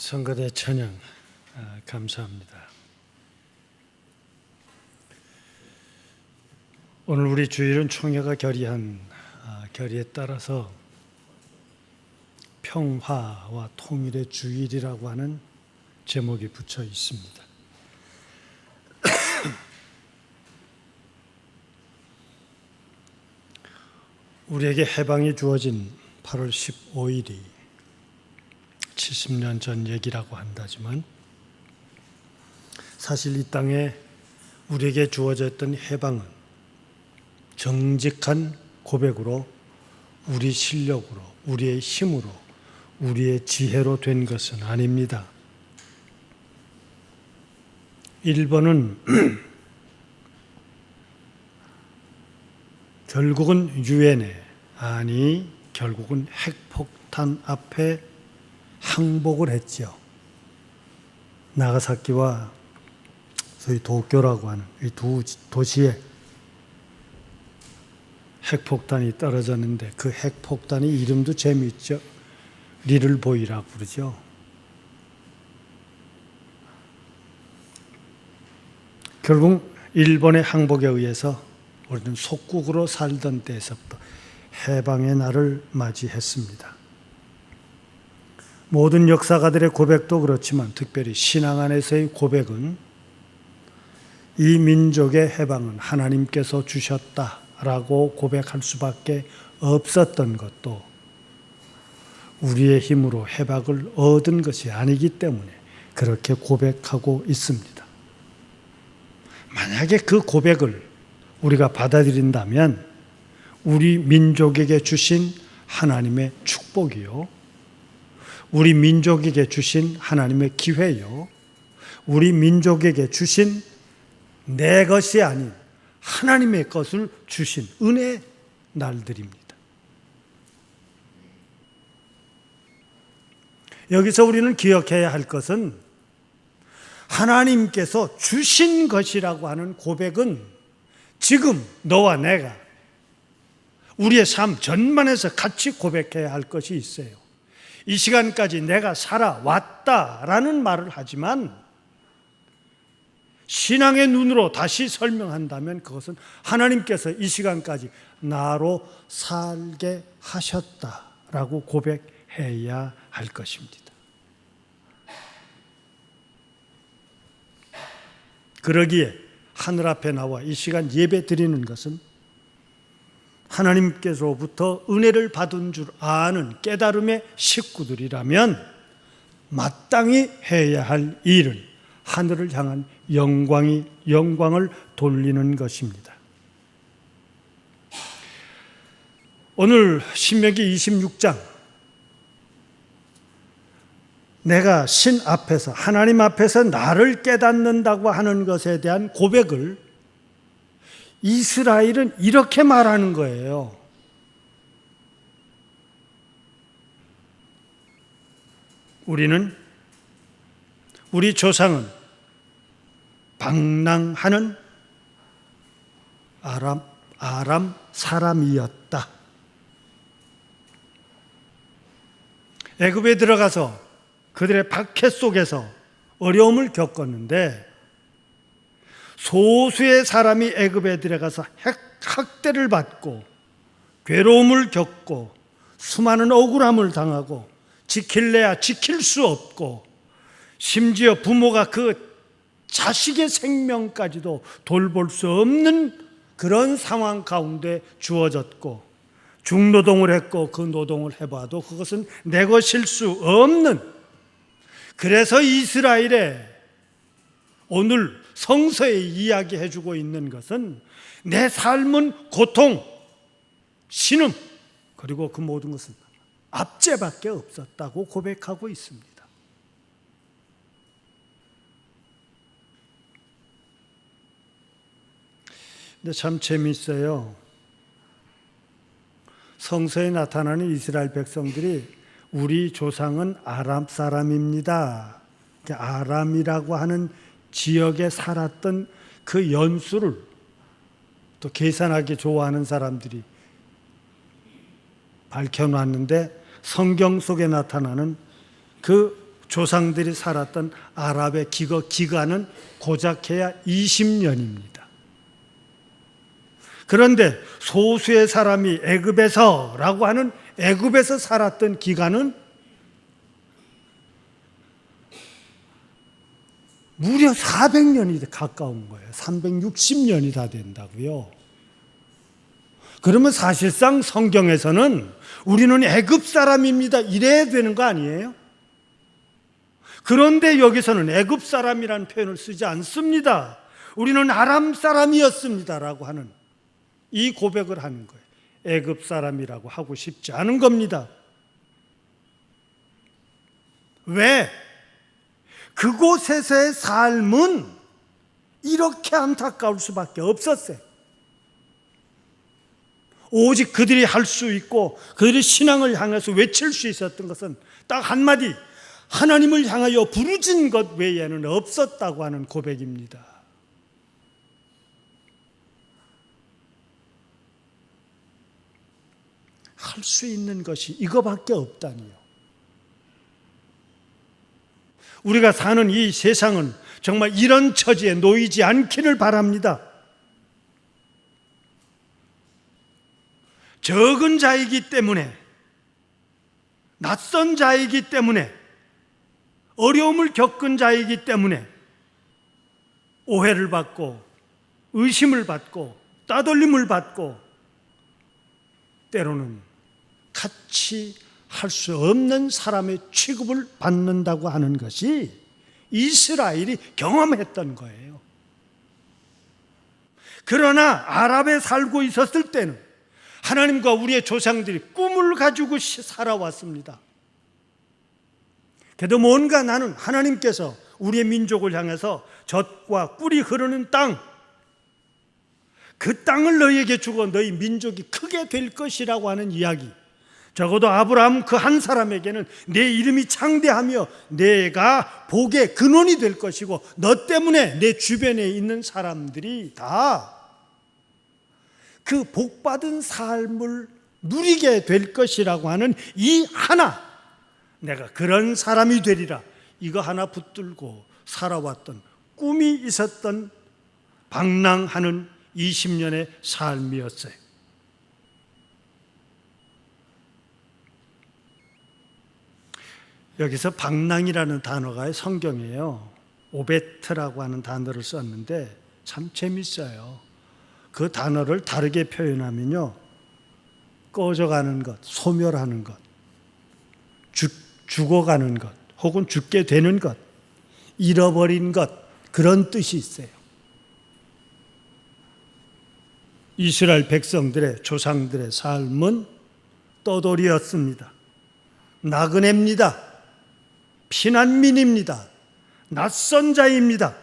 성가대 찬양 감사합니다. 오늘 우리 주일은 총회가 결의한 결의에 따라서 평화와 통일의 주일이라고 하는 제목이 붙여 있습니다. 우리에게 해방이 주어진 8월 15일이 70년 전 얘기라고 한다지만 사실 이 땅에 우리에게 주어졌던 해방은 정직한 고백으로 우리 실력으로 우리의 힘으로 우리의 지혜로 된 것은 아닙니다. 일본은 결국은 유엔에 결국은 핵폭탄 앞에 항복을 했죠. 나가사키와 소위 도쿄라고 하는 이 두 도시에 핵폭탄이 떨어졌는데 그 핵폭탄이 이름도 재미있죠. 리틀보이라고 그러죠. 결국 일본의 항복에 의해서 우리는 속국으로 살던 때에서부터 해방의 날을 맞이했습니다. 모든 역사가들의 고백도 그렇지만 특별히 신앙 안에서의 고백은 이 민족의 해방은 하나님께서 주셨다라고 고백할 수밖에 없었던 것도 우리의 힘으로 해방을 얻은 것이 아니기 때문에 그렇게 고백하고 있습니다. 만약에 그 고백을 우리가 받아들인다면 우리 민족에게 주신 하나님의 축복이요, 우리 민족에게 주신 하나님의 기회요, 우리 민족에게 주신 내 것이 아닌 하나님의 것을 주신 은혜의 날들입니다. 여기서 우리는 기억해야 할 것은 하나님께서 주신 것이라고 하는 고백은 지금 너와 내가 우리의 삶 전반에서 같이 고백해야 할 것이 있어요. 이 시간까지 내가 살아왔다라는 말을 하지만 신앙의 눈으로 다시 설명한다면 그것은 하나님께서 이 시간까지 나로 살게 하셨다라고 고백해야 할 것입니다. 그러기에 하늘 앞에 나와 이 시간 예배 드리는 것은 하나님께서부터 은혜를 받은 줄 아는 깨달음의 식구들이라면 마땅히 해야 할 일은 하늘을 향한 영광을 돌리는 것입니다. 오늘 신명기 26장 내가 신 앞에서 하나님 앞에서 나를 깨닫는다고 하는 것에 대한 고백을 이스라엘은 이렇게 말하는 거예요. 우리 조상은 방랑하는 아람 사람이었다. 애굽에 들어가서 그들의 박해 속에서 어려움을 겪었는데 소수의 사람이 애굽에 들어가서 학대를 받고 괴로움을 겪고 수많은 억울함을 당하고 지킬래야 지킬 수 없고 심지어 부모가 그 자식의 생명까지도 돌볼 수 없는 그런 상황 가운데 주어졌고 중노동을 했고 그 노동을 해봐도 그것은 내 것일 수 없는, 그래서 이스라엘의 오늘 성서에 이야기해주고 있는 것은 내 삶은 고통, 신음, 그리고 그 모든 것은 압제밖에 없었다고 고백하고 있습니다. 근데 참 재미있어요. 성서에 나타나는 이스라엘 백성들이 우리 조상은 아람 사람입니다. 아람이라고 하는 지역에 살았던 그 연수를 또 계산하기 좋아하는 사람들이 밝혀놨는데 성경 속에 나타나는 그 조상들이 살았던 아랍의 기간은 고작해야 20년입니다. 그런데 소수의 사람이 애굽에서라고 하는 애굽에서 살았던 기간은 무려 400년이 가까운 거예요. 360년이 다 된다고요. 그러면 사실상 성경에서는 우리는 애굽 사람입니다 이래야 되는 거 아니에요? 그런데 여기서는 애굽 사람이라는 표현을 쓰지 않습니다. 우리는 아람 사람이었습니다라고 하는 이 고백을 하는 거예요. 애굽 사람이라고 하고 싶지 않은 겁니다. 왜? 그곳에서의 삶은 이렇게 안타까울 수밖에 없었어요. 오직 그들이 할 수 있고 그들이 신앙을 향해서 외칠 수 있었던 것은 딱 한마디, 하나님을 향하여 부르짖은 것 외에는 없었다고 하는 고백입니다. 할 수 있는 것이 이거밖에 없다니요. 우리가 사는 이 세상은 정말 이런 처지에 놓이지 않기를 바랍니다. 적은 자이기 때문에, 낯선 자이기 때문에, 어려움을 겪은 자이기 때문에 오해를 받고 의심을 받고 따돌림을 받고 때로는 같이 할 수 없는 사람의 취급을 받는다고 하는 것이 이스라엘이 경험했던 거예요. 그러나 아랍에 살고 있었을 때는 하나님과 우리의 조상들이 꿈을 가지고 살아왔습니다. 그래도 뭔가 나는 하나님께서 우리의 민족을 향해서 젖과 꿀이 흐르는 땅, 그 땅을 너희에게 주고 너희 민족이 크게 될 것이라고 하는 이야기, 적어도 아브라함 그 한 사람에게는 내 이름이 창대하며 내가 복의 근원이 될 것이고 너 때문에 내 주변에 있는 사람들이 다 그 복받은 삶을 누리게 될 것이라고 하는 이 하나, 내가 그런 사람이 되리라, 이거 하나 붙들고 살아왔던 꿈이 있었던 방랑하는 20년의 삶이었어요. 여기서 방랑이라는 단어가 성경이에요. 오베트라고 하는 단어를 썼는데 참 재밌어요. 그 단어를 다르게 표현하면요, 꺼져가는 것, 소멸하는 것, 죽어가는 것, 혹은 죽게 되는 것, 잃어버린 것, 그런 뜻이 있어요. 이스라엘 백성들의 조상들의 삶은 떠돌이였습니다. 나그네입니다. 피난민입니다. 낯선 자입니다.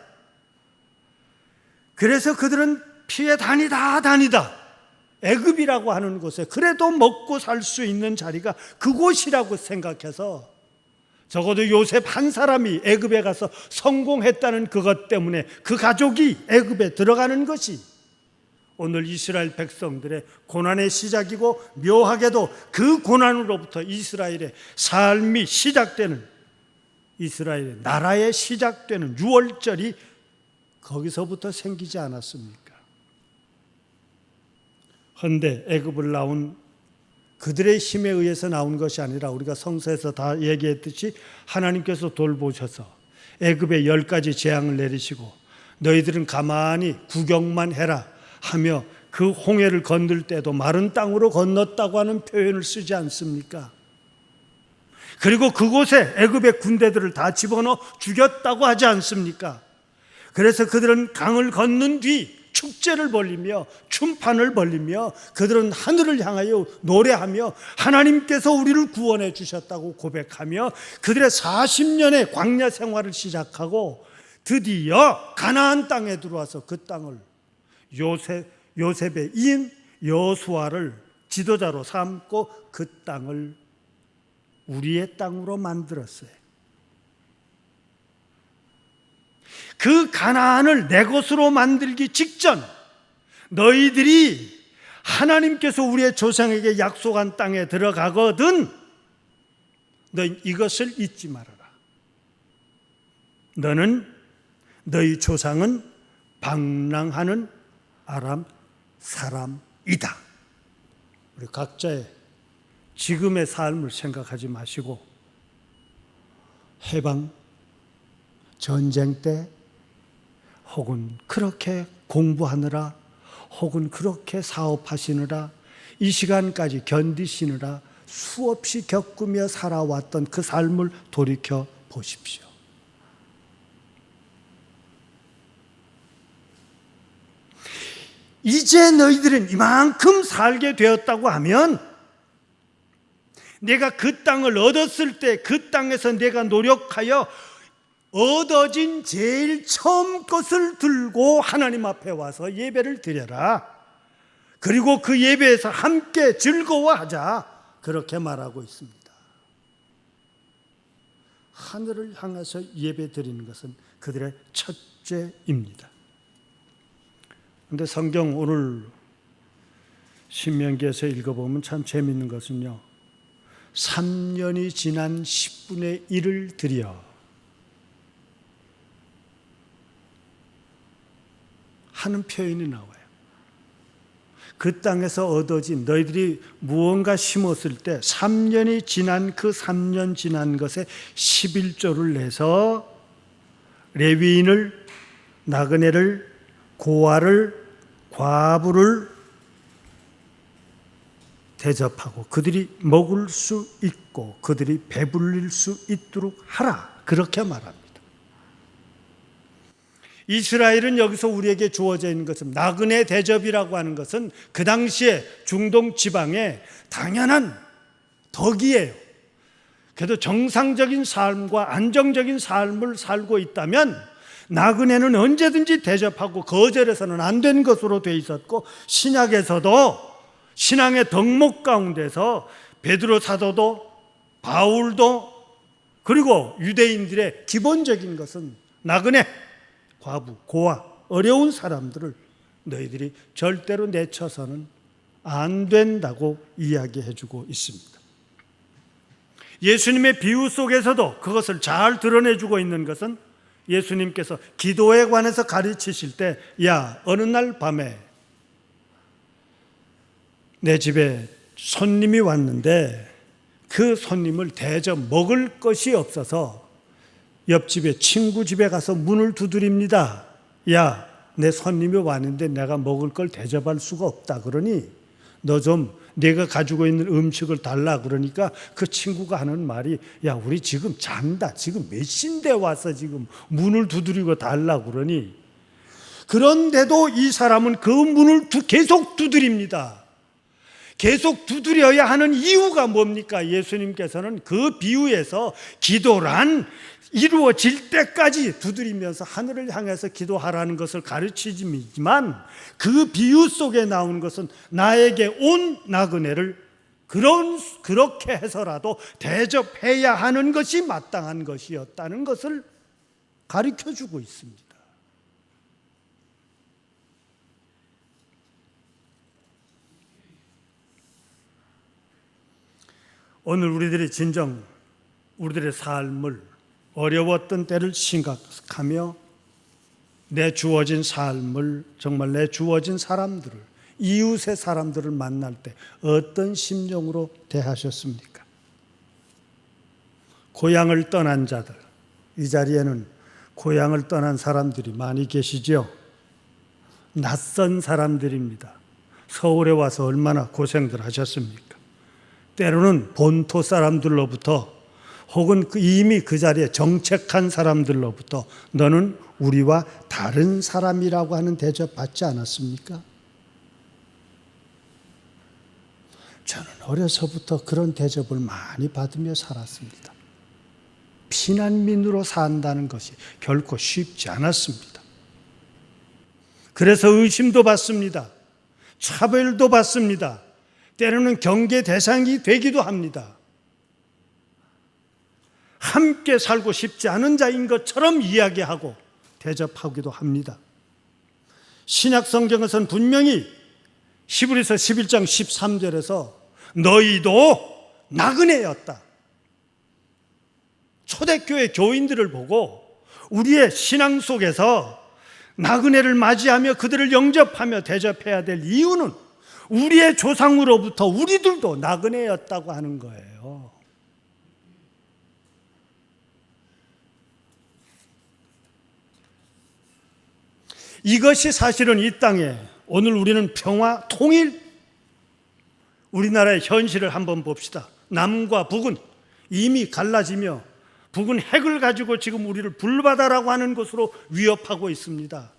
그래서 그들은 피해 다니다 애굽이라고 하는 곳에 그래도 먹고 살 수 있는 자리가 그곳이라고 생각해서, 적어도 요셉 한 사람이 애굽에 가서 성공했다는 그것 때문에 그 가족이 애굽에 들어가는 것이 오늘 이스라엘 백성들의 고난의 시작이고, 묘하게도 그 고난으로부터 이스라엘의 삶이 시작되는, 이스라엘의 나라의 시작되는 6월절이 거기서부터 생기지 않았습니까? 그런데 애굽을 나온 그들의 힘에 의해서 나온 것이 아니라 우리가 성서에서 다 얘기했듯이 하나님께서 돌보셔서 애굽에 10가지 재앙을 내리시고 너희들은 가만히 구경만 해라 하며 그 홍해를 건널 때도 마른 땅으로 건넜다고 하는 표현을 쓰지 않습니까? 그리고 그곳에 애굽의 군대들을 다 집어넣어 죽였다고 하지 않습니까? 그래서 그들은 강을 건넌 뒤 축제를 벌리며 춤판을 벌리며 그들은 하늘을 향하여 노래하며 하나님께서 우리를 구원해 주셨다고 고백하며 그들의 40년의 광야 생활을 시작하고 드디어 가나안 땅에 들어와서 그 땅을 요셉의 이인 여호수아를 지도자로 삼고 그 땅을 우리의 땅으로 만들었어요. 그 가나안을 내 것으로 만들기 직전 너희들이 하나님께서 우리의 조상에게 약속한 땅에 들어가거든 너희 이것을 잊지 말아라. 너희 조상은 방랑하는 아람 사람이다. 우리 각자의 지금의 삶을 생각하지 마시고 해방, 전쟁 때 혹은 그렇게 공부하느라 혹은 그렇게 사업하시느라 이 시간까지 견디시느라 수없이 겪으며 살아왔던 그 삶을 돌이켜 보십시오. 이제 너희들은 이만큼 살게 되었다고 하면 내가 그 땅을 얻었을 때 그 땅에서 내가 노력하여 얻어진 제일 처음 것을 들고 하나님 앞에 와서 예배를 드려라. 그리고 그 예배에서 함께 즐거워하자. 그렇게 말하고 있습니다. 하늘을 향해서 예배 드리는 것은 그들의 첫째입니다. 그런데 성경 오늘 신명기에서 읽어보면 참 재미있는 것은요, 3년이 지난 10분의 1을 드려 하는 표현이 나와요. 그 땅에서 얻어진 너희들이 무언가 심었을 때 3년이 지난 그 3년 지난 것에 11조를 내서 레위인을, 나그네를, 고아를, 과부를 대접하고 그들이 먹을 수 있고 그들이 배불릴 수 있도록 하라. 그렇게 말합니다. 이스라엘은 여기서 우리에게 주어져 있는 것은 나그네 대접이라고 하는 것은 그 당시에 중동 지방의 당연한 덕이에요. 그래도 정상적인 삶과 안정적인 삶을 살고 있다면 나그네는 언제든지 대접하고 거절해서는 안 된 것으로 돼 있었고, 신약에서도 신앙의 덕목 가운데서 베드로 사도도 바울도 그리고 유대인들의 기본적인 것은 나그네, 과부, 고아, 어려운 사람들을 너희들이 절대로 내쳐서는 안 된다고 이야기해주고 있습니다. 예수님의 비유 속에서도 그것을 잘 드러내주고 있는 것은 예수님께서 기도에 관해서 가르치실 때, 야, 어느 날 밤에 내 집에 손님이 왔는데 그 손님을 대접 먹을 것이 없어서 옆집에 친구 집에 가서 문을 두드립니다. 야, 내 손님이 왔는데 내가 먹을 걸 대접할 수가 없다. 그러니 너 좀 내가 가지고 있는 음식을 달라. 그러니까 그 친구가 하는 말이, 야, 우리 지금 잔다. 지금 몇 시인데 와서 지금 문을 두드리고 달라. 그러니 그런데도 이 사람은 그 문을 계속 두드립니다. 계속 두드려야 하는 이유가 뭡니까? 예수님께서는 그 비유에서 기도란 이루어질 때까지 두드리면서 하늘을 향해서 기도하라는 것을 가르치지만, 그 비유 속에 나온 것은 나에게 온 나그네를 그렇게 해서라도 대접해야 하는 것이 마땅한 것이었다는 것을 가르쳐주고 있습니다. 오늘 우리들이 진정 우리들의 삶을 어려웠던 때를 생각하며 내 주어진 삶을, 정말 내 주어진 사람들을, 이웃의 사람들을 만날 때 어떤 심정으로 대하셨습니까? 고향을 떠난 자들, 이 자리에는 고향을 떠난 사람들이 많이 계시죠? 낯선 사람들입니다. 서울에 와서 얼마나 고생들 하셨습니까? 때로는 본토 사람들로부터 혹은 이미 그 자리에 정착한 사람들로부터 너는 우리와 다른 사람이라고 하는 대접 받지 않았습니까? 저는 어려서부터 그런 대접을 많이 받으며 살았습니다. 피난민으로 산다는 것이 결코 쉽지 않았습니다. 그래서 의심도 받습니다. 차별도 받습니다. 때로는 경계 대상이 되기도 합니다. 함께 살고 싶지 않은 자인 것처럼 이야기하고 대접하기도 합니다. 신약 성경에서는 분명히 히브리서 11장 13절에서 너희도 나그네였다. 초대교회 교인들을 보고 우리의 신앙 속에서 나그네를 맞이하며 그들을 영접하며 대접해야 될 이유는 우리의 조상으로부터 우리들도 나그네였다고 하는 거예요. 이것이 사실은 이 땅에 오늘 우리는 평화, 통일, 우리나라의 현실을 한번 봅시다. 남과 북은 이미 갈라지며 북은 핵을 가지고 지금 우리를 불바다라고 하는 것으로 위협하고 있습니다.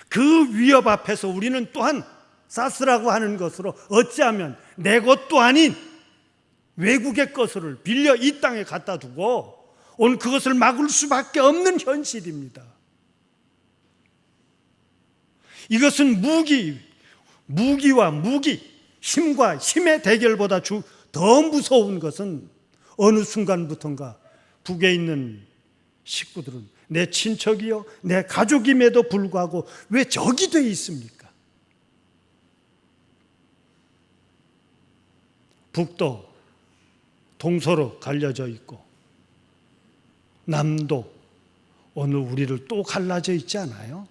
그 위협 앞에서 우리는 또한 사스라고 하는 것으로 어찌하면 내 것도 아닌 외국의 것을 빌려 이 땅에 갖다 두고 오늘 그것을 막을 수밖에 없는 현실입니다. 이것은 무기와 무기, 힘과 힘의 대결보다 더 무서운 것은 어느 순간부터인가 북에 있는 식구들은 내 친척이요 내 가족임에도 불구하고 왜 적이 돼 있습니까? 북도 동서로 갈려져 있고 남도 오늘 우리를 또 갈라져 있지 않아요?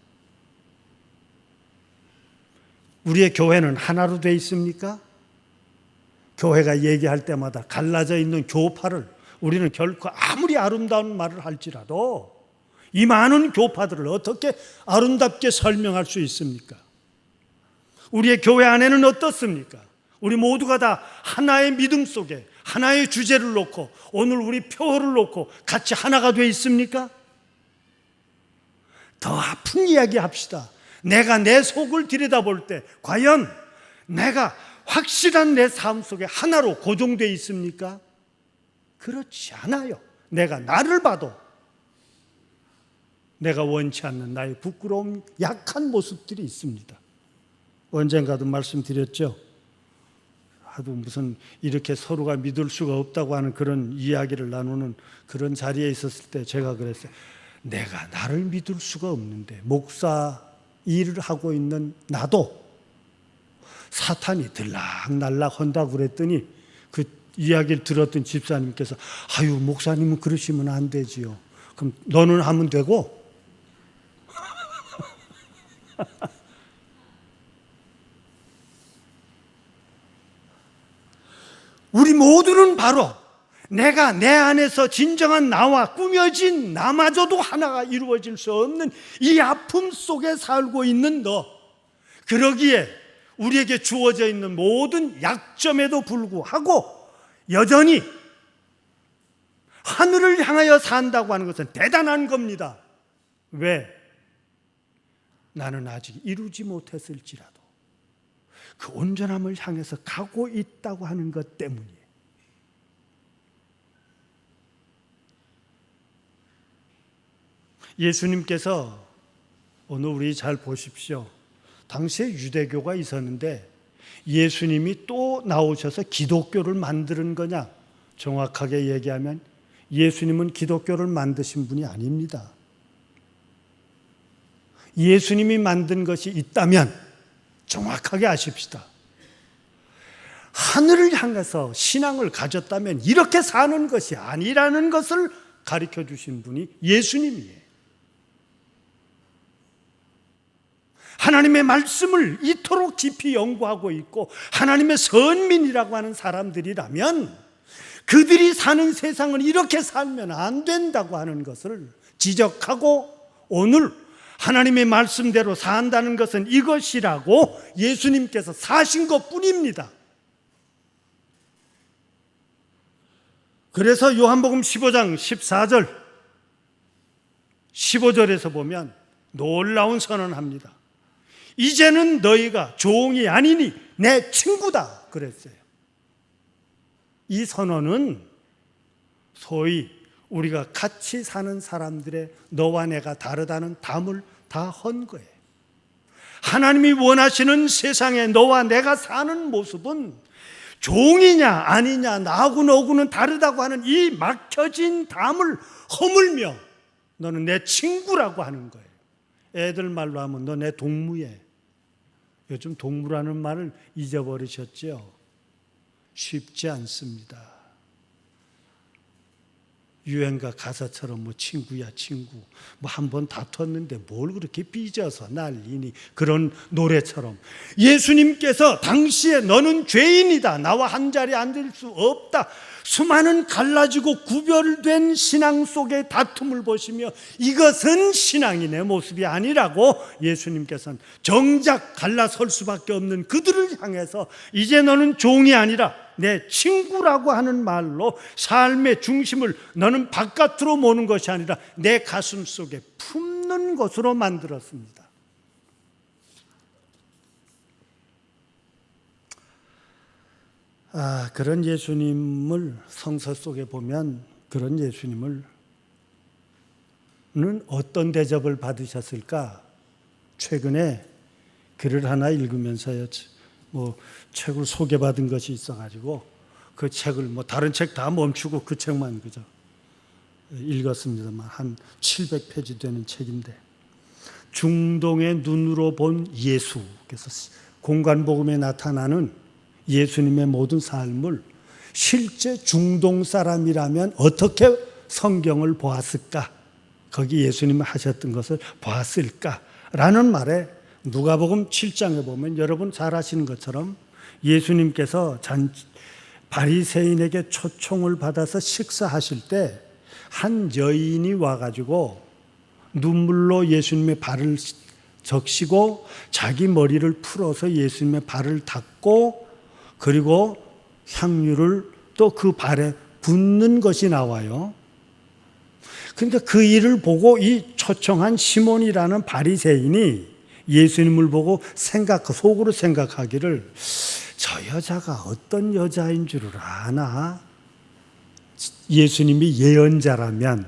우리의 교회는 하나로 돼 있습니까? 교회가 얘기할 때마다 갈라져 있는 교파를 우리는 결코 아무리 아름다운 말을 할지라도 이 많은 교파들을 어떻게 아름답게 설명할 수 있습니까? 우리의 교회 안에는 어떻습니까? 우리 모두가 다 하나의 믿음 속에 하나의 주제를 놓고 오늘 우리 표어를 놓고 같이 하나가 돼 있습니까? 더 아픈 이야기 합시다. 내가 내 속을 들여다볼 때 과연 내가 확실한 내 삶 속에 하나로 고정되어 있습니까? 그렇지 않아요. 내가 나를 봐도 내가 원치 않는 나의 부끄러움, 약한 모습들이 있습니다. 언젠가도 말씀드렸죠. 하도 무슨 이렇게 서로가 믿을 수가 없다고 하는 그런 이야기를 나누는 그런 자리에 있었을 때 제가 그랬어요. 내가 나를 믿을 수가 없는데 목사 일을 하고 있는 나도 사탄이 들락날락 한다고 그랬더니 그 이야기를 들었던 집사님께서 아유 목사님은 그러시면 안 되지요. 그럼 너는 하면 되고 우리 모두는 바로 내가 내 안에서 진정한 나와 꾸며진 나마저도 하나가 이루어질 수 없는 이 아픔 속에 살고 있는 너, 그러기에 우리에게 주어져 있는 모든 약점에도 불구하고 여전히 하늘을 향하여 산다고 하는 것은 대단한 겁니다. 왜? 나는 아직 이루지 못했을지라도 그 온전함을 향해서 가고 있다고 하는 것 때문이에요. 예수님께서 오늘 우리 잘 보십시오. 당시에 유대교가 있었는데 예수님이 또 나오셔서 기독교를 만드는 거냐? 정확하게 얘기하면 예수님은 기독교를 만드신 분이 아닙니다. 예수님이 만든 것이 있다면 정확하게 아십시다. 하늘을 향해서 신앙을 가졌다면 이렇게 사는 것이 아니라는 것을 가르쳐 주신 분이 예수님이에요. 하나님의 말씀을 이토록 깊이 연구하고 있고 하나님의 선민이라고 하는 사람들이라면 그들이 사는 세상을 이렇게 살면 안 된다고 하는 것을 지적하고 오늘 하나님의 말씀대로 산다는 것은 이것이라고 예수님께서 사신 것뿐입니다. 그래서 요한복음 15장 14절 15절에서 보면 놀라운 선언합니다. 이제는 너희가 종이 아니니 내 친구다 그랬어요. 이 선언은 소위 우리가 같이 사는 사람들의 너와 내가 다르다는 담을 다 한 거예요. 하나님이 원하시는 세상에 너와 내가 사는 모습은 종이냐 아니냐 나하고 너하고는 다르다고 하는 이 막혀진 담을 허물며 너는 내 친구라고 하는 거예요. 애들 말로 하면 너 내 동무예. 요즘 동무라는 말을 잊어버리셨죠? 쉽지 않습니다. 유행가 가사처럼 뭐 친구야 친구 뭐 한 번 다퉜는데 뭘 그렇게 삐져서 난리니, 그런 노래처럼 예수님께서 당시에 너는 죄인이다, 나와 한 자리에 앉을 수 없다, 수많은 갈라지고 구별된 신앙 속의 다툼을 보시며 이것은 신앙이 내 모습이 아니라고 예수님께서는 정작 갈라설 수밖에 없는 그들을 향해서 이제 너는 종이 아니라 내 친구라고 하는 말로 삶의 중심을 너는 바깥으로 모는 것이 아니라 내 가슴 속에 품는 것으로 만들었습니다. 그런 예수님을 성서 속에 보면, 그런 예수님을 어떤 대접을 받으셨을까? 최근에 글을 하나 읽으면서요, 뭐 책을 소개받은 것이 있어가지고 그 책을 뭐 다른 책 다 멈추고 그 책만 그저 읽었습니다만 한 700페이지 되는 책인데, 중동의 눈으로 본 예수, 그래서 공간복음에 나타나는 예수님의 모든 삶을 실제 중동 사람이라면 어떻게 성경을 보았을까, 거기 예수님이 하셨던 것을 보았을까라는 말에 누가복음 7장에 보면 여러분 잘 아시는 것처럼 예수님께서 바리새인에게 초청을 받아서 식사하실 때 한 여인이 와가지고 눈물로 예수님의 발을 적시고 자기 머리를 풀어서 예수님의 발을 닦고 그리고 향유를 또 그 발에 붓는 것이 나와요. 그러니까 그 일을 보고 이 초청한 시몬이라는 바리새인이 예수님을 보고 속으로 생각하기를, 저 여자가 어떤 여자인 줄을 아나? 예수님이 예언자라면,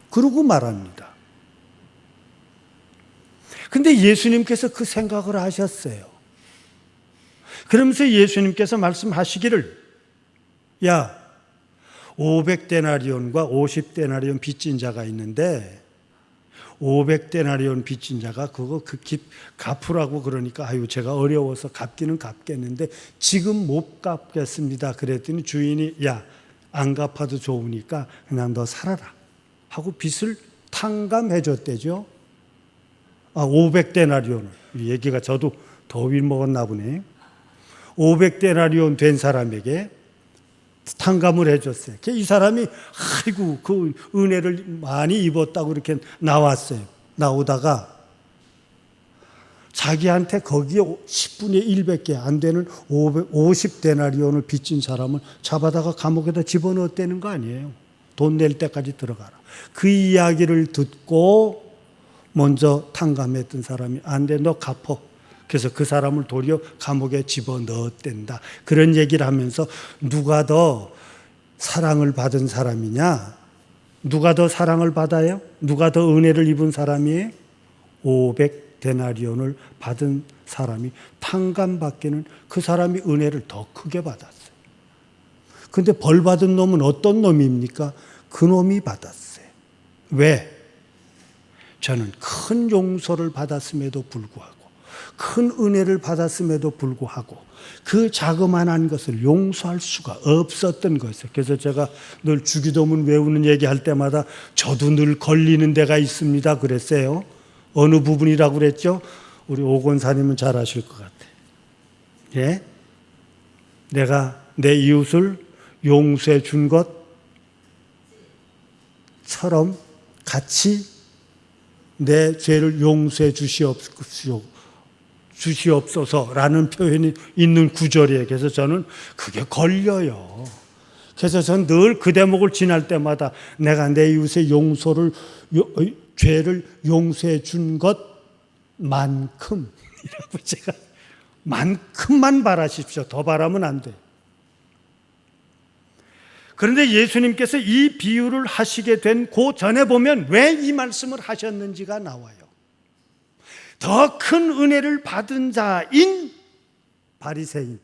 그러고 말합니다. 근데 예수님께서 그 생각을 하셨어요. 그러면서 예수님께서 말씀하시기를, 야, 500데나리온과 50데나리온 빚진 자가 있는데 500데나리온 빚진 자가 그거 갚으라고 그러니까 아유 제가 어려워서 갚기는 갚겠는데 지금 못 갚겠습니다. 그랬더니 주인이 야, 안 갚아도 좋으니까 그냥 너 살아라 하고 빚을 탕감해 줬대죠. 500데나리온을, 이 얘기가 저도 더위 먹었나 보네. 500데나리온 된 사람에게 탕감을 해줬어요. 이 사람이 아이고 그 은혜를 많이 입었다고 이렇게 나왔어요. 나오다가 자기한테 거기에 10분의 1밖에 안 되는 50데나리온을 빚진 사람을 잡아다가 감옥에다 집어넣었다는 거 아니에요. 돈 낼 때까지 들어가라. 그 이야기를 듣고 먼저 탕감했던 사람이 안 돼, 너 갚어. 그래서 그 사람을 도리어 감옥에 집어넣었댄다. 그런 얘기를 하면서 누가 더 사랑을 받은 사람이냐? 누가 더 사랑을 받아요? 누가 더 은혜를 입은 사람이에요? 500데나리온을 받은 사람이 탕감받기는 그 사람이 은혜를 더 크게 받았어요. 근데 벌 받은 놈은 어떤 놈입니까? 그 놈이 받았어요. 왜? 저는 큰 용서를 받았음에도 불구하고 큰 은혜를 받았음에도 불구하고 그 자그마한 것을 용서할 수가 없었던 것이에요. 그래서 제가 늘 주기도문 외우는 얘기할 때마다 저도 늘 걸리는 데가 있습니다 그랬어요. 어느 부분이라고 그랬죠? 우리 오건사님은 잘 아실 것 같아요. 예? 내가 내 이웃을 용서해 준 것처럼 같이 내 죄를 용서해 주시옵소서라는 표현이 있는 구절이에요. 그래서 저는 그게 걸려요. 그래서 저는 늘 그 대목을 지날 때마다 내가 내 이웃의 죄를 용서해 준 것만큼 이라고 제가 만큼만 바라십시오. 더 바라면 안 돼요. 그런데 예수님께서 이 비유를 하시게 된 그 전에 보면 왜 이 말씀을 하셨는지가 나와요. 더 큰 은혜를 받은 자인 바리새인,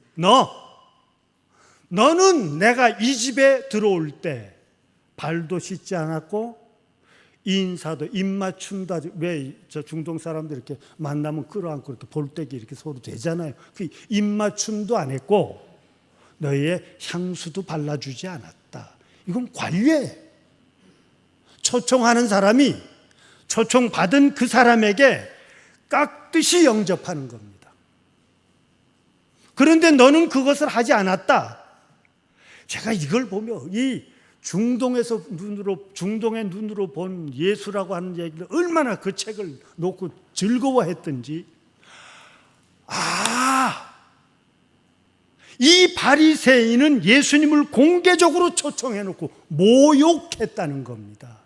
너는 내가 이 집에 들어올 때 발도 씻지 않았고 인사도 입맞춤도 아직, 왜 저 중동 사람들 이렇게 만나면 끌어안고 이렇게 볼때기 이렇게 서로 되잖아요. 그 입맞춤도 안 했고 너희의 향수도 발라주지 않았다. 이건 관례. 초청하는 사람이 초청받은 그 사람에게 깍듯이 영접하는 겁니다. 그런데 너는 그것을 하지 않았다. 제가 이걸 보며 이 중동의 눈으로 본 예수라고 하는 얘기를 얼마나 그 책을 놓고 즐거워했던지, 이 바리새인은 예수님을 공개적으로 초청해놓고 모욕했다는 겁니다.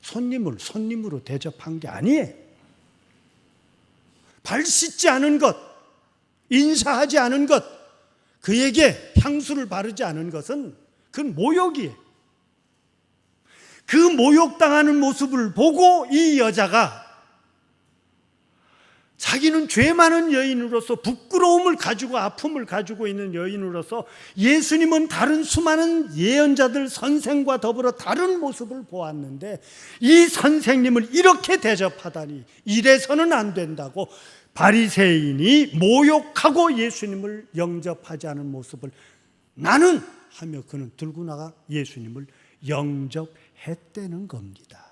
손님을 손님으로 대접한 게 아니에요. 발 씻지 않은 것, 인사하지 않은 것, 그에게 향수를 바르지 않은 것은 그건 모욕이에요. 그 모욕당하는 모습을 보고 이 여자가 자기는 죄 많은 여인으로서, 부끄러움을 가지고 아픔을 가지고 있는 여인으로서 예수님은 다른 수많은 예언자들 선생과 더불어 다른 모습을 보았는데 이 선생님을 이렇게 대접하다니, 이래서는 안 된다고 바리새인이 모욕하고 예수님을 영접하지 않은 모습을 나는 하며 그는 들고 나가 예수님을 영접했다는 겁니다.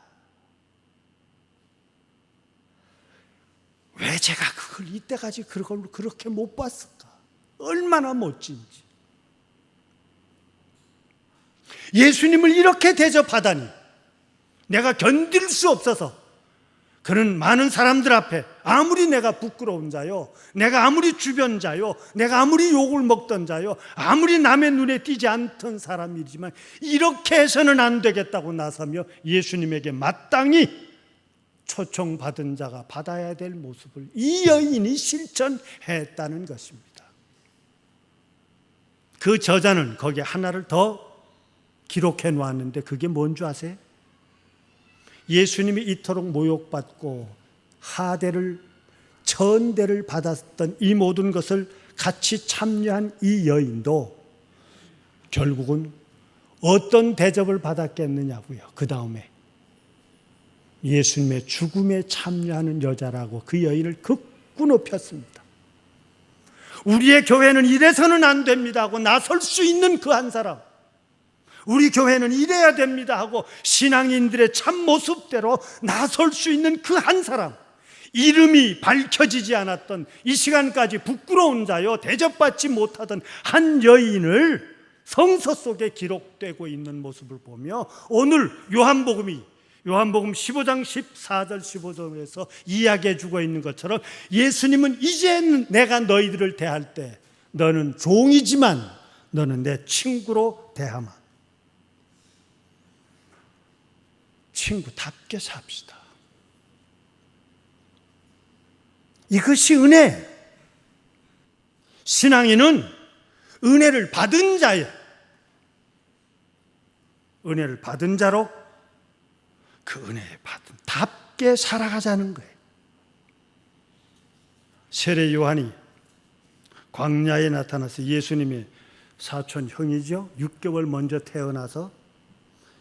왜 제가 그걸 이때까지 그걸 그렇게 못 봤을까? 얼마나 멋진지. 예수님을 이렇게 대접하다니 내가 견딜 수 없어서, 그는 많은 사람들 앞에 아무리 내가 부끄러운 자요, 내가 아무리 주변자요, 내가 아무리 욕을 먹던 자요, 아무리 남의 눈에 띄지 않던 사람이지만 이렇게 해서는 안 되겠다고 나서며 예수님에게 마땅히 초청받은 자가 받아야 될 모습을 이 여인이 실천했다는 것입니다. 그 저자는 거기에 하나를 더 기록해 놓았는데 그게 뭔 줄 아세요? 예수님이 이토록 모욕받고 하대를, 천대를 받았던 이 모든 것을 같이 참여한 이 여인도 결국은 어떤 대접을 받았겠느냐고요. 그 다음에 예수님의 죽음에 참여하는 여자라고 그 여인을 극구 높였습니다. 우리의 교회는 이래서는 안 됩니다 하고 나설 수 있는 그 한 사람, 우리 교회는 이래야 됩니다 하고 신앙인들의 참 모습대로 나설 수 있는 그 한 사람, 이름이 밝혀지지 않았던, 이 시간까지 부끄러운 자요, 대접받지 못하던 한 여인을 성서 속에 기록되고 있는 모습을 보며 오늘 요한복음 15장 14절 15절에서 이야기해 주고 있는 것처럼 예수님은 이제 내가 너희들을 대할 때 너는 종이지만 너는 내 친구로 대하마. 친구답게 삽시다. 이것이 은혜. 신앙인은 은혜를 받은 자예요. 은혜를 받은 자로 그 은혜에 받은 답게 살아가자는 거예요. 세례 요한이 광야에 나타나서 예수님의 사촌 형이죠. 6개월 먼저 태어나서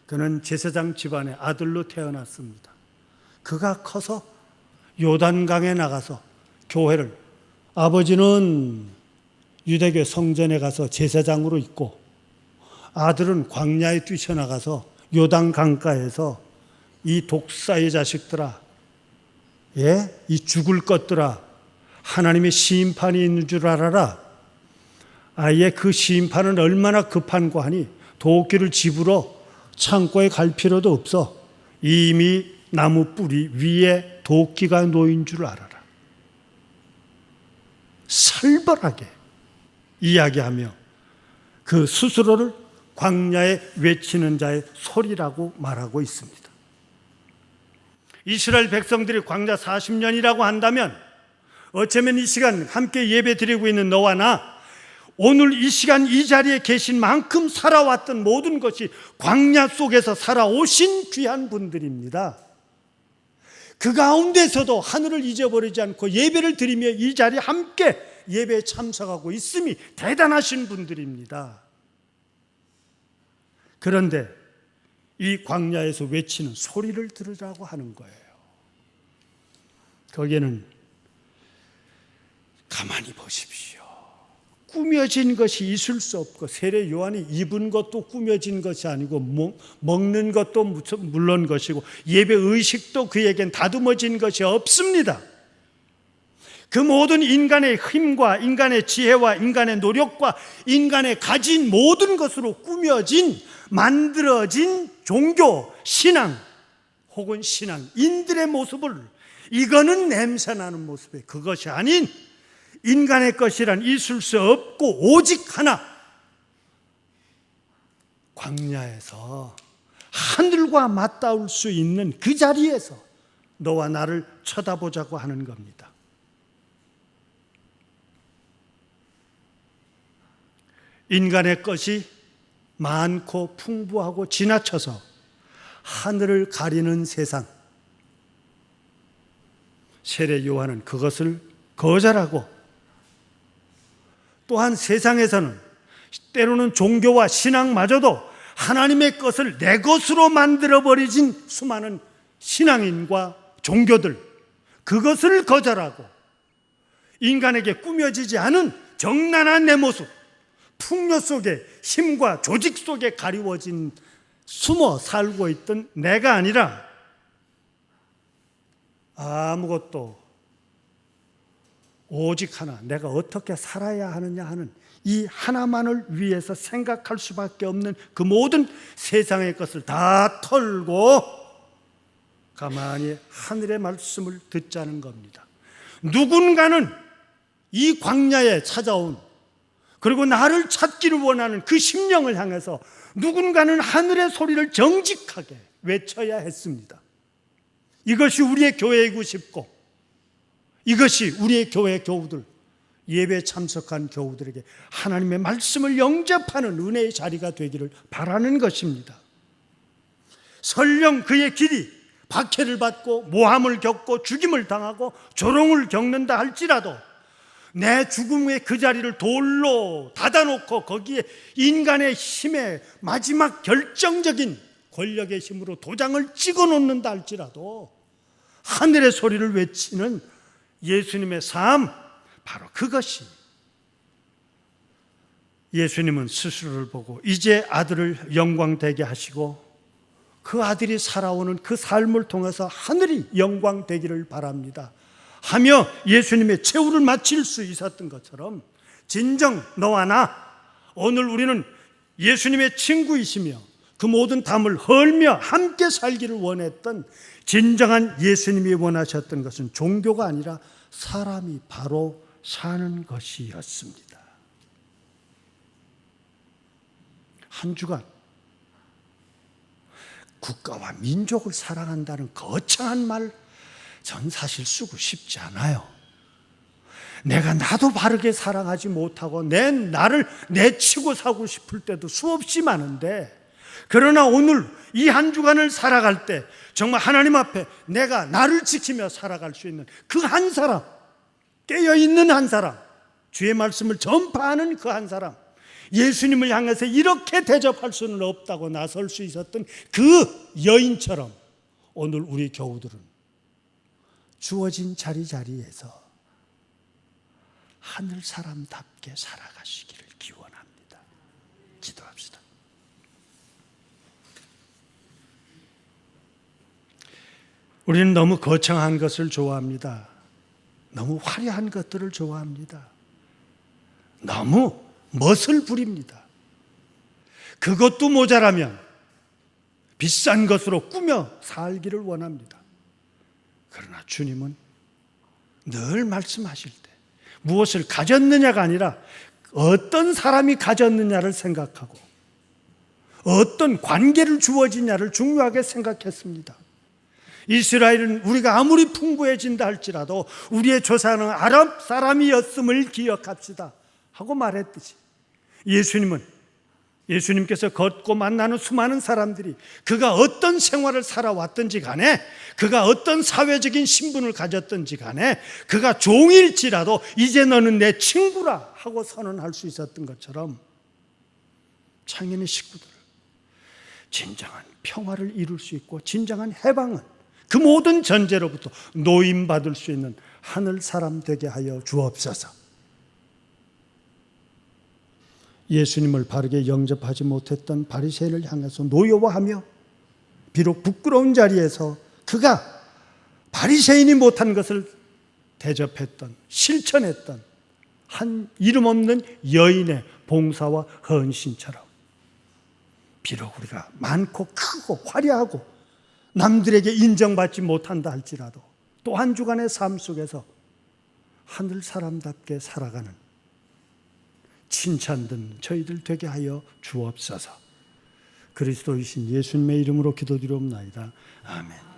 그는 제사장 집안의 아들로 태어났습니다. 그가 커서 요단강에 나가서 교회를, 아버지는 유대교 성전에 가서 제사장으로 있고 아들은 광야에 뛰쳐나가서 요단 강가에서 이 독사의 자식들아, 이 죽을 것들아, 하나님의 심판이 있는 줄 알아라. 아예 그 심판은 얼마나 급한고 하니 도끼를 집으러 창고에 갈 필요도 없어. 이미 나무 뿌리 위에 도끼가 놓인 줄 알아라. 살벌하게 이야기하며 그 스스로를 광야에 외치는 자의 소리라고 말하고 있습니다. 이스라엘 백성들이 광야 40년이라고 한다면 어쩌면 이 시간 함께 예배 드리고 있는 너와 나, 오늘 이 시간 이 자리에 계신 만큼 살아왔던 모든 것이 광야 속에서 살아오신 귀한 분들입니다. 그 가운데서도 하늘을 잊어버리지 않고 예배를 드리며 이 자리에 함께 예배에 참석하고 있음이 대단하신 분들입니다. 그런데 이 광야에서 외치는 소리를 들으라고 하는 거예요. 거기에는 가만히 보십시오. 꾸며진 것이 있을 수 없고, 세례 요한이 입은 것도 꾸며진 것이 아니고 먹는 것도 물론 것이고 예배 의식도 그에겐 다듬어진 것이 없습니다. 그 모든 인간의 힘과 인간의 지혜와 인간의 노력과 인간의 가진 모든 것으로 꾸며진, 만들어진 종교, 신앙 혹은 신앙인들의 모습을, 이거는 냄새나는 모습이에요. 그것이 아닌 인간의 것이란 있을 수 없고 오직 하나, 광야에서 하늘과 맞닿을 수 있는 그 자리에서 너와 나를 쳐다보자고 하는 겁니다. 인간의 것이 많고 풍부하고 지나쳐서 하늘을 가리는 세상, 세례 요한은 그것을 거절하고, 또한 세상에서는 때로는 종교와 신앙마저도 하나님의 것을 내 것으로 만들어버리진 수많은 신앙인과 종교들, 그것을 거절하고 인간에게 꾸며지지 않은 정난한 내 모습, 풍요 속에, 힘과 조직 속에 가리워진, 숨어 살고 있던 내가 아니라 아무것도 오직 하나, 내가 어떻게 살아야 하느냐 하는 이 하나만을 위해서 생각할 수밖에 없는 그 모든 세상의 것을 다 털고 가만히 하늘의 말씀을 듣자는 겁니다. 누군가는 이 광야에 찾아온, 그리고 나를 찾기를 원하는 그 심령을 향해서 누군가는 하늘의 소리를 정직하게 외쳐야 했습니다. 이것이 우리의 교회이고 싶고, 이것이 우리의 교회 교우들, 예배 참석한 교우들에게 하나님의 말씀을 영접하는 은혜의 자리가 되기를 바라는 것입니다. 설령 그의 길이 박해를 받고 모함을 겪고 죽임을 당하고 조롱을 겪는다 할지라도 내 죽음의 그 자리를 돌로 닫아놓고 거기에 인간의 힘의 마지막 결정적인 권력의 힘으로 도장을 찍어놓는다 할지라도 하늘의 소리를 외치는 예수님의 삶, 바로 그것이, 예수님은 스스로를 보고 이제 아들을 영광되게 하시고 그 아들이 살아오는 그 삶을 통해서 하늘이 영광되기를 바랍니다 하며 예수님의 최후를 마칠 수 있었던 것처럼, 진정 너와 나, 오늘 우리는 예수님의 친구이시며 그 모든 담을 헐며 함께 살기를 원했던 진정한 예수님이 원하셨던 것은 종교가 아니라 사람이 바로 사는 것이었습니다. 한 주간 국가와 민족을 사랑한다는 거창한 말, 전 사실 쓰고 싶지 않아요. 내가 나도 바르게 사랑하지 못하고 나를 내치고 사고 싶을 때도 수없이 많은데, 그러나 오늘 이 한 주간을 살아갈 때 정말 하나님 앞에 내가 나를 지키며 살아갈 수 있는 그 한 사람, 깨어있는 한 사람, 주의 말씀을 전파하는 그 한 사람, 예수님을 향해서 이렇게 대접할 수는 없다고 나설 수 있었던 그 여인처럼 오늘 우리 교우들은 주어진 자리자리에서 하늘 사람답게 살아가시기를 기원합니다. 기도합시다. 우리는 너무 거창한 것을 좋아합니다. 너무 화려한 것들을 좋아합니다. 너무 멋을 부립니다. 그것도 모자라면 비싼 것으로 꾸며 살기를 원합니다. 그러나 주님은 늘 말씀하실 때 무엇을 가졌느냐가 아니라 어떤 사람이 가졌느냐를 생각하고 어떤 관계를 주어지냐를 중요하게 생각했습니다. 이스라엘은 우리가 아무리 풍부해진다 할지라도 우리의 조상은 아랍 사람이었음을 기억합시다 하고 말했듯이, 예수님께서 걷고 만나는 수많은 사람들이 그가 어떤 생활을 살아왔든지 간에, 그가 어떤 사회적인 신분을 가졌든지 간에, 그가 종일지라도 이제 너는 내 친구라 하고 선언할 수 있었던 것처럼 창현의 식구들을 진정한 평화를 이룰 수 있고 진정한 해방은 그 모든 전제로부터 노임받을 수 있는 하늘 사람 되게 하여 주옵소서. 예수님을 바르게 영접하지 못했던 바리새인을 향해서 노여워하며 비록 부끄러운 자리에서 그가 바리새인이 못한 것을 대접했던, 실천했던 한 이름 없는 여인의 봉사와 헌신처럼 비록 우리가 많고 크고 화려하고 남들에게 인정받지 못한다 할지라도 또 한 주간의 삶 속에서 하늘 사람답게 살아가는 칭찬받는 저희들 되게 하여 주옵소서. 그리스도이신 예수님의 이름으로 기도드리옵나이다. 아멘.